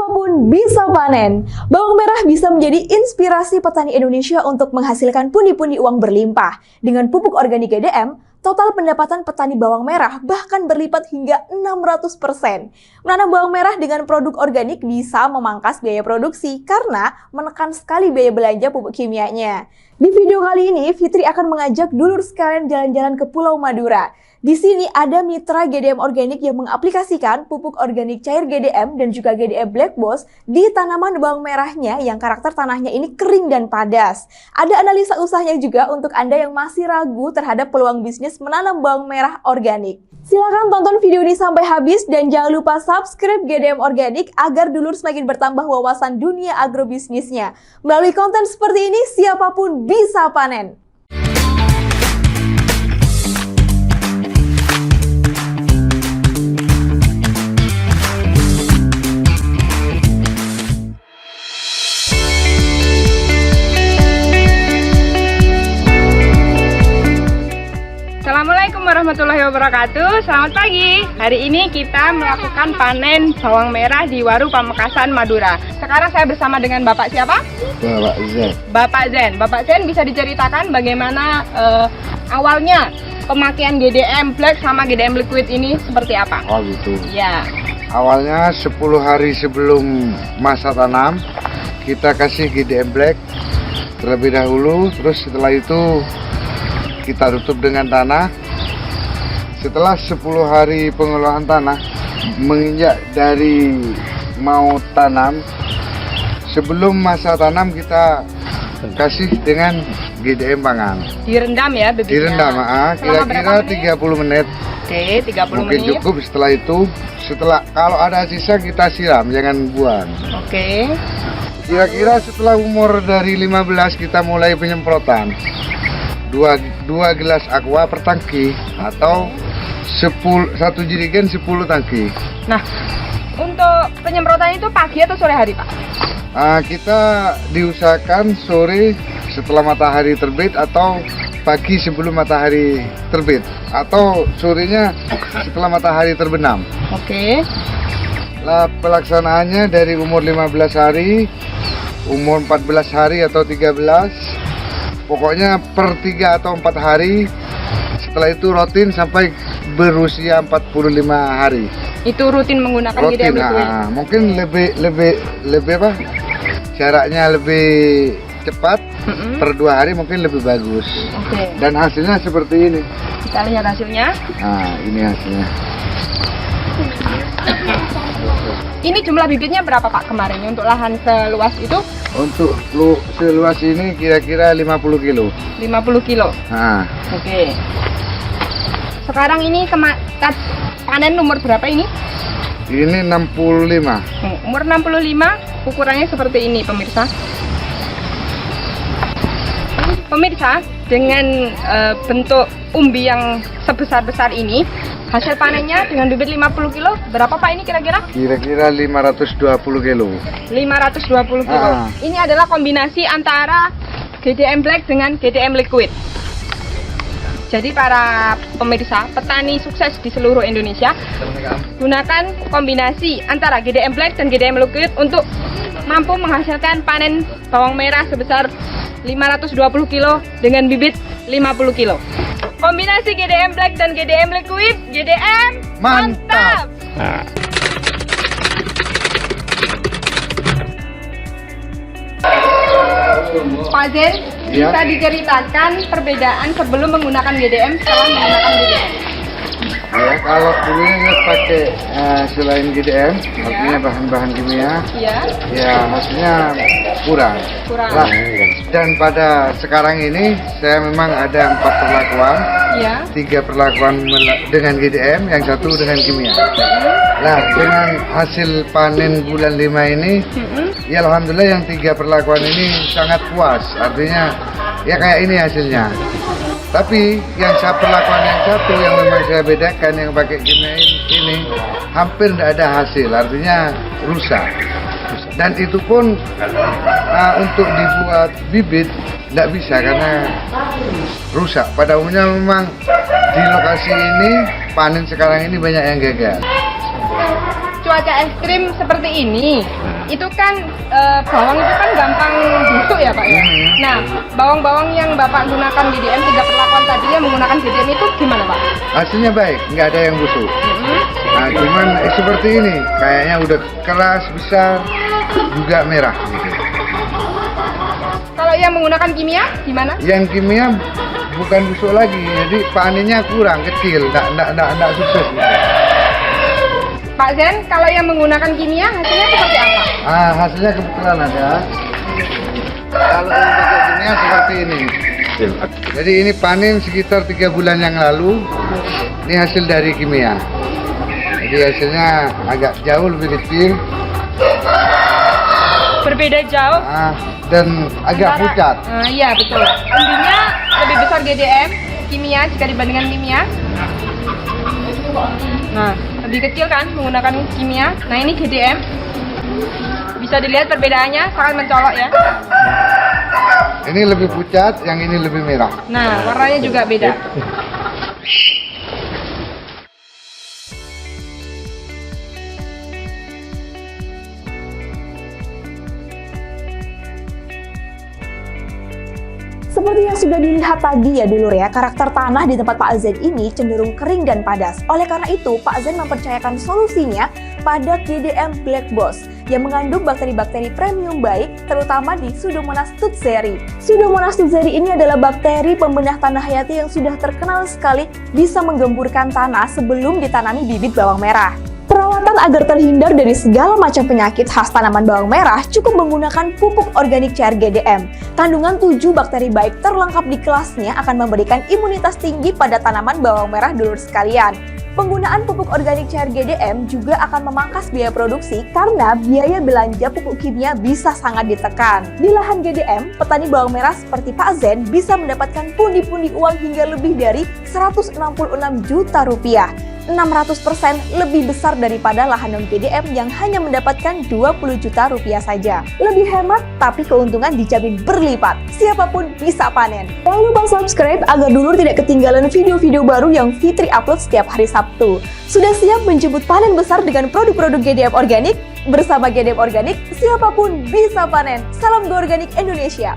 Siapapun bisa panen. Bawang merah bisa menjadi inspirasi petani Indonesia untuk menghasilkan pundi-pundi uang berlimpah. Dengan pupuk organik GDM, total pendapatan petani bawang merah bahkan berlipat hingga 600%. Menanam bawang merah dengan produk organik bisa memangkas biaya produksi karena menekan sekali biaya belanja pupuk kimianya. Di video kali ini, Fitri akan mengajak dulur sekalian jalan-jalan ke Pulau Madura. Di sini ada mitra GDM organik yang mengaplikasikan pupuk organik cair GDM dan juga GDM Black Boss di tanaman bawang merahnya yang karakter tanahnya ini kering dan padas. Ada analisa usahanya juga untuk Anda yang masih ragu terhadap peluang bisnis menanam bawang merah organik. Silakan tonton video ini sampai habis dan jangan lupa subscribe GDM Organik agar dulur semakin bertambah wawasan dunia agrobisnisnya. Melalui konten seperti ini, siapapun bisa panen. Assalamualaikum warahmatullahi wabarakatuh. Selamat pagi. Hari ini kita melakukan panen bawang merah di Waru Pamekasan, Madura. Sekarang saya bersama dengan Bapak siapa? Bapak Zen. Bapak Zen. Bapak Zen bisa diceritakan bagaimana awalnya pemakaian GDM Black sama GDM Liquid ini seperti apa? Oh gitu. Ya. Awalnya 10 hari sebelum masa tanam kita kasih GDM Black terlebih dahulu. Terus setelah itu kita tutup dengan tanah. Setelah 10 hari pengolahan tanah, menginjak dari mau tanam, sebelum masa tanam kita kasih dengan GDM pangan. Direndam ya bibitnya? Direndam, kira-kira 30 menit. Oke, 30 Mungkin menit. cukup. Setelah itu, kalau ada sisa kita siram, jangan buang. Oke. Kira-kira setelah umur dari 15 kita mulai penyemprotan. 2 gelas aqua per tangki atau 1 jerigen 10 tangki. Nah, untuk penyemprotan itu pagi atau sore hari, Pak? Kita diusahakan sore setelah matahari terbit atau pagi sebelum matahari terbit atau sorenya setelah matahari terbenam. Oke. Nah, pelaksanaannya dari umur 15 hari, umur 14 hari atau 13, pokoknya per 3 atau 4 hari. Setelah itu rutin sampai berusia 45 hari. Itu rutin menggunakan Rutin, GDM Liquid? mungkin lebih apa? Jaraknya lebih cepat. Per 2 hari mungkin lebih bagus. Oke. Dan hasilnya seperti ini. Kita lihat hasilnya. Nah, ini hasilnya. Ini jumlah bibitnya berapa, Pak, kemarin untuk lahan seluas itu? Untuk seluas ini kira-kira 50 kilo. 50 kilo. Nah, Oke. Sekarang ini panen umur berapa ini? ini 65. Umur 65, ukurannya seperti ini, pemirsa. Pemirsa, dengan bentuk umbi yang sebesar-besar ini, hasil panennya dengan bibit 50 kilo, berapa, Pak, ini kira-kira? Kira-kira 520 kilo. 520 kilo. Ini adalah kombinasi antara GDM Black dengan GDM Liquid. Jadi para pemirsa, petani sukses di seluruh Indonesia, gunakan kombinasi antara GDM Black dan GDM Liquid untuk mampu menghasilkan panen bawang merah sebesar 520 kilo dengan bibit 50 kilo. Kombinasi GDM Black dan GDM Liquid, GDM mantap! Pak Zen, Ya. bisa diceritakan perbedaan sebelum menggunakan GDM setelah menggunakan GDM? Ya, kalau dulunya pakai selain GDM, artinya bahan-bahan kimia, Iya. ya hasilnya kurang. Kurang. Dan pada sekarang ini saya memang ada 4 perlakuan, Iya. 3 perlakuan dengan GDM, yang 1 dengan kimia. Nah, dengan hasil panen bulan 5 ini, ya alhamdulillah yang 3 perlakuan ini sangat puas. Artinya ya kayak ini hasilnya. Tapi yang saya perlakuan yang 1 yang memang saya bedakan yang pakai kimia ini hampir tidak ada hasil, artinya rusak. Dan itu pun untuk dibuat bibit tidak bisa karena rusak. Pada umumnya memang di lokasi ini panen sekarang ini banyak yang gagal. cuaca ekstrim seperti ini, itu kan bawang itu kan gampang busuk ya Pak ya. Nah, bawang-bawang yang Bapak gunakan GDM 3 perlakuan tadi yang menggunakan GDM itu gimana Pak? Hasilnya baik, nggak ada yang busuk. Nah, cuman seperti ini, kayaknya udah keras, besar, juga merah. Gitu. Kalau yang menggunakan kimia gimana? Yang kimia bukan busuk lagi, jadi panennya kurang, kecil, nggak sukses. Gitu. Pak Zen, kalau yang menggunakan kimia hasilnya seperti apa? Hasilnya kebetulan ada. Kalau yang pakai kimia seperti ini. Jadi ini panen sekitar 3 bulan yang lalu. Ini hasil dari kimia. Jadi hasilnya agak jauh lebih kecil. Berbeda jauh. Dan agak pucat. Iya betul. Umbinya lebih besar GDM kimia jika dibandingkan kimia. Nah, lebih kecil kan menggunakan kimia. Nah, ini GDM. Bisa dilihat perbedaannya sangat mencolok ya. Ini lebih pucat, yang ini lebih merah. Nah, warnanya juga beda. Seperti yang sudah dilihat tadi ya dulur ya, karakter tanah di tempat Pak Zen ini cenderung kering dan padas. Oleh karena itu, Pak Zen mempercayakan solusinya pada GDM Black Boss yang mengandung bakteri-bakteri premium baik, terutama di Pseudomonas tutzeri. Pseudomonas tutzeri ini adalah bakteri pembenah tanah hayati yang sudah terkenal sekali bisa menggemburkan tanah sebelum ditanami bibit bawang merah. Perawatan agar terhindar dari segala macam penyakit khas tanaman bawang merah cukup menggunakan pupuk organik cair GDM. Kandungan 7 bakteri baik terlengkap di kelasnya akan memberikan imunitas tinggi pada tanaman bawang merah dulur sekalian. Penggunaan pupuk organik cair GDM juga akan memangkas biaya produksi karena biaya belanja pupuk kimia bisa sangat ditekan. Di lahan GDM, petani bawang merah seperti Pak Zen bisa mendapatkan pundi-pundi uang hingga lebih dari 166 juta rupiah. 600% lebih besar daripada lahan non-GDM yang hanya mendapatkan 20 juta rupiah saja. Lebih hemat, tapi keuntungan dijamin berlipat. Siapapun bisa panen. Jangan lupa subscribe agar dulur tidak ketinggalan video-video baru yang Fitri upload setiap hari Sabtu. Sudah siap menjemput panen besar dengan produk-produk GDM organik? Bersama GDM Organik, siapapun bisa panen. Salam Go Organik Indonesia.